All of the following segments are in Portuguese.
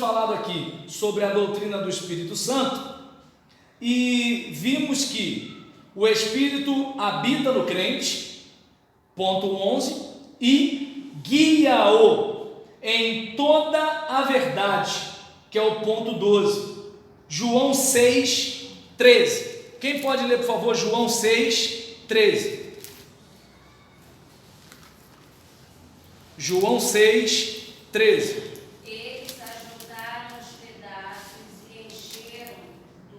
falado aqui sobre a doutrina do Espírito Santo e vimos que o Espírito habita no crente, ponto 11, e guia-o em toda a verdade, que é o ponto 12. João 6, 13. Quem pode ler, por favor, João 6, 13? João 6, 13. Eles ajudaram os pedaços e encheram do...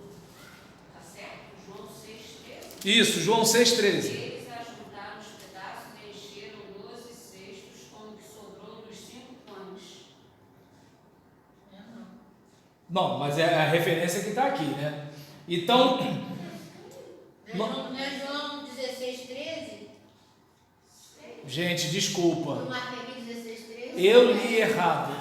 Tá certo? João 6,13? Isso, João 6, 13. Eles ajudaram os pedaços e encheram 12 cestos com o que sobrou dos 5 pães. Bom, mas é a referência que está aqui, né? Então, Não é João 16, 13? gente, desculpa. Eu marquei aqui 16, 13. Eu li errado.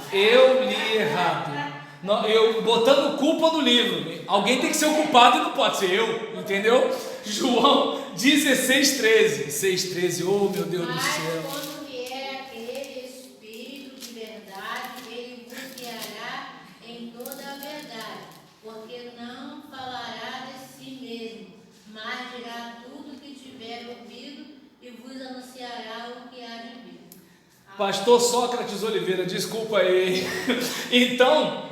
Eu botando culpa no livro. Alguém tem que ser o culpado e não pode ser eu, entendeu? João 16, 13. 6, 13, oh meu Deus do Mas céu. quando vier aquele Espírito de verdade, ele vos guiará em toda a verdade, porque não falará de si mesmo, mas dirá tudo que tiver ouvido e vos anunciará o que há de vir. Pastor Sócrates Oliveira, desculpa aí. Então,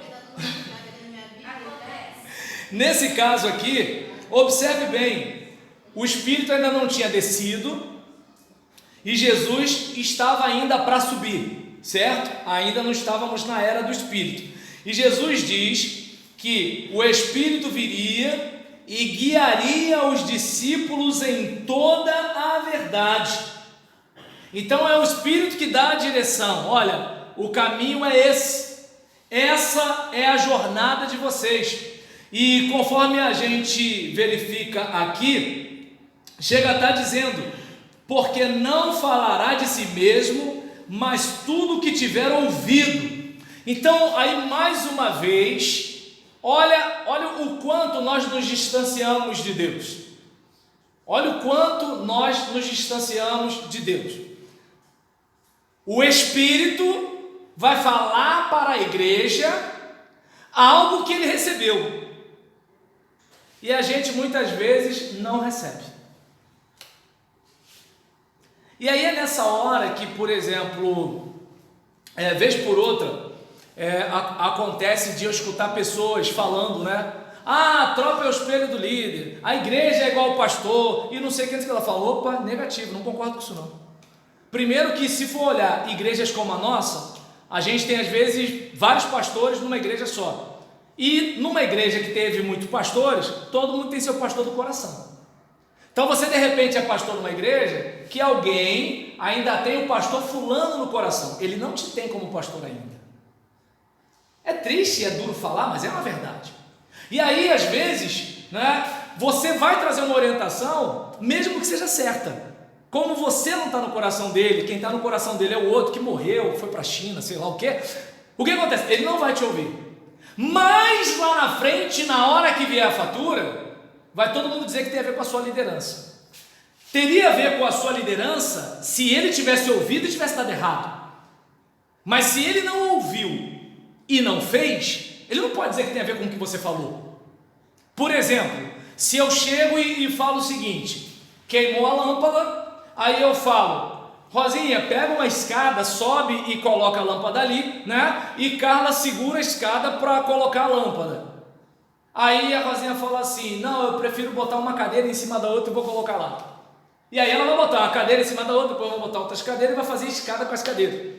nesse caso aqui, observe bem, o Espírito ainda não tinha descido e Jesus estava ainda para subir, certo? Ainda não estávamos na era do Espírito. E Jesus diz que o Espírito viria e guiaria os discípulos em toda a verdade. Então é o Espírito que dá a direção. Olha, o caminho é esse. Essa é a jornada de vocês. E conforme a gente verifica aqui, chega a estar dizendo, porque não falará de si mesmo, mas tudo que tiver ouvido. Então, aí mais uma vez, olha o quanto nós nos distanciamos de Deus. Olha o quanto nós nos distanciamos de Deus. O Espírito vai falar para a igreja algo que ele recebeu. E a gente muitas vezes não recebe. E aí é nessa hora que, por exemplo, vez por outra, acontece de eu escutar pessoas falando, né? Ah, a tropa é o espelho do líder, a igreja é igual ao pastor, e não sei o que ela fala. Opa, negativo, não concordo com isso não. Primeiro que, se for olhar igrejas como a nossa, a gente tem às vezes vários pastores numa igreja só. E numa igreja que teve muitos pastores, todo mundo tem seu pastor do coração. Então você de repente é pastor numa igreja que alguém ainda tem o pastor fulano no coração. Ele não te tem como pastor ainda. É triste, é duro falar, mas é uma verdade. E aí às vezes, né, você vai trazer uma orientação, mesmo que seja certa. Como você não está no coração dele, quem está no coração dele é o outro que morreu, foi para a China, sei lá o que acontece? Ele não vai te ouvir. Mas lá na frente, na hora que vier a fatura, vai todo mundo dizer que tem a ver com a sua liderança. Teria a ver com a sua liderança se ele tivesse ouvido e tivesse dado errado. Mas se ele não ouviu e não fez, ele não pode dizer que tem a ver com o que você falou. Por exemplo, se eu chego e falo o seguinte: queimou a lâmpada, aí eu falo: Rosinha, pega uma escada, sobe e coloca a lâmpada ali, né? E Carla segura a escada para colocar a lâmpada. Aí a Rosinha fala assim: não, eu prefiro botar uma cadeira em cima da outra e vou colocar lá. E aí ela vai botar uma cadeira em cima da outra, depois vai botar outras cadeiras e vai fazer escada com as cadeiras.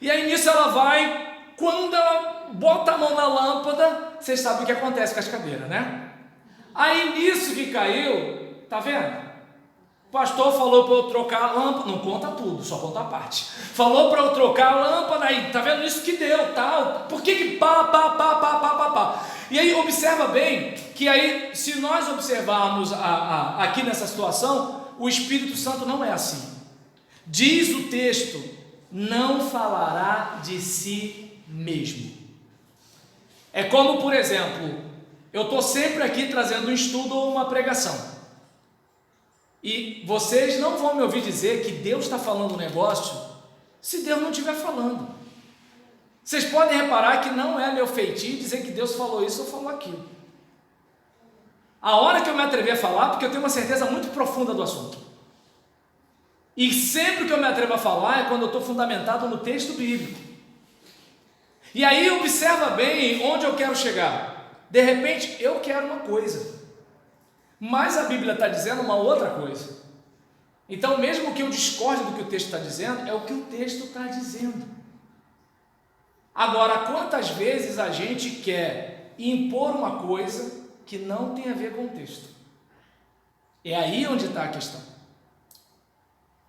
E aí nisso ela vai, quando ela bota a mão na lâmpada, vocês sabem o que acontece com as cadeiras, né? Aí nisso que caiu, tá vendo? O pastor falou para eu trocar a lâmpada, não conta tudo, só conta a parte. Falou para eu trocar a lâmpada, aí, tá vendo isso que deu, tal? Por que pá? E aí observa bem que aí, se nós observarmos aqui nessa situação, o Espírito Santo não é assim. Diz o texto: não falará de si mesmo. É como, por exemplo, eu estou sempre aqui trazendo um estudo ou uma pregação. E vocês não vão me ouvir dizer que Deus está falando um negócio se Deus não estiver falando. Vocês podem reparar que não é meu feitio dizer que Deus falou isso ou falou aquilo. A hora que eu me atrever a falar, porque eu tenho uma certeza muito profunda do assunto. E sempre que eu me atrevo a falar é quando eu estou fundamentado no texto bíblico. E aí observa bem onde eu quero chegar. De repente eu quero uma coisa, mas a Bíblia está dizendo uma outra coisa. Então mesmo que eu discorde do que o texto está dizendo, é o que o texto está dizendo. Agora, quantas vezes a gente quer impor uma coisa que não tem a ver com o texto? É aí onde está a questão.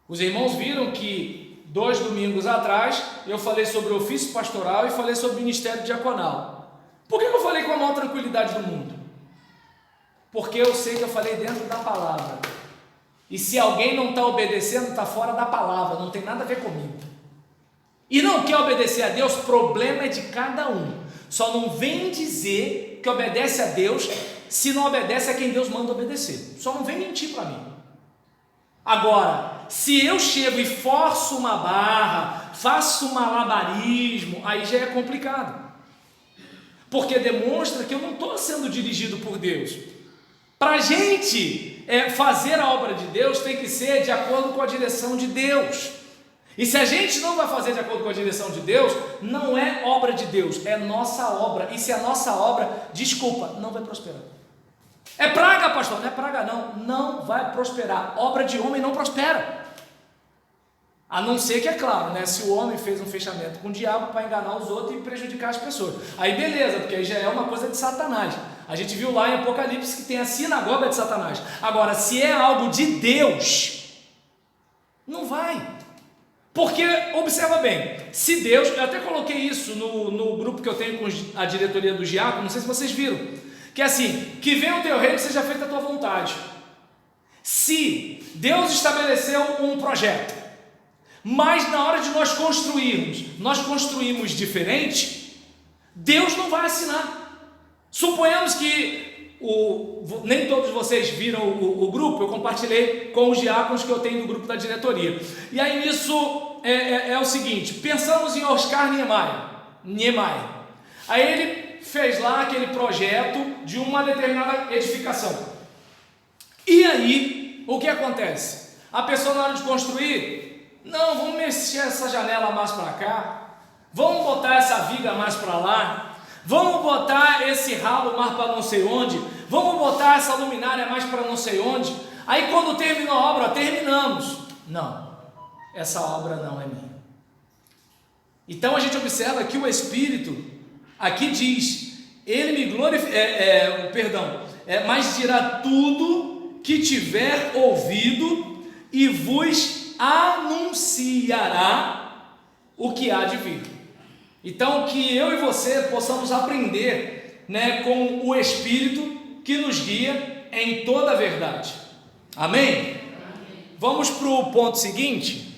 Os irmãos viram que 2 domingos atrás eu falei sobre o ofício pastoral e falei sobre o ministério diaconal. Por que eu falei com a maior tranquilidade do mundo? Porque eu sei que eu falei dentro da palavra. E se alguém não está obedecendo, está fora da palavra, não tem nada a ver comigo. E não quer obedecer a Deus, problema é de cada um. Só não vem dizer que obedece a Deus se não obedece a quem Deus manda obedecer. Só não vem mentir para mim. Agora, se eu chego e forço uma barra, faço um malabarismo, aí já é complicado. Porque demonstra que eu não estou sendo dirigido por Deus. Para a gente fazer a obra de Deus tem que ser de acordo com a direção de Deus. E se a gente não vai fazer de acordo com a direção de Deus, não é obra de Deus, é nossa obra. E se a nossa obra, desculpa, não vai prosperar. É praga, pastor? Não é praga não, não vai prosperar. Obra de homem não prospera. A não ser que, é claro, né, se o homem fez um fechamento com o diabo para enganar os outros e prejudicar as pessoas. Aí beleza, porque aí já é uma coisa de Satanás. A gente viu lá em Apocalipse que tem a sinagoga de Satanás. Agora, se é algo de Deus, não vai. Porque, observa bem, se Deus, eu até coloquei isso no grupo que eu tenho com a diretoria do diácono, não sei se vocês viram, que é assim, que venha o teu reino, seja feita a tua vontade. Se Deus estabeleceu um projeto, mas na hora de nós construímos diferente, Deus não vai assinar. Suponhamos que nem todos vocês viram o grupo, eu compartilhei com os diáconos que eu tenho no grupo da diretoria. E aí nisso é o seguinte, pensamos em Oscar Niemeyer. Aí ele fez lá aquele projeto de uma determinada edificação. E aí, o que acontece? A pessoa na hora de construir, não, vamos mexer essa janela mais para cá, vamos botar essa viga mais para lá, vamos botar esse ralo mais para não sei onde, vamos botar essa luminária mais para não sei onde. Aí quando terminou a obra, terminamos. Não, essa obra não é minha. Então a gente observa que o Espírito aqui diz, ele me mas dirá tudo que tiver ouvido e vos anunciará o que há de vir. Então que eu e você possamos aprender, né, com o Espírito que nos guia em toda a verdade. Amém? Vamos para o ponto seguinte.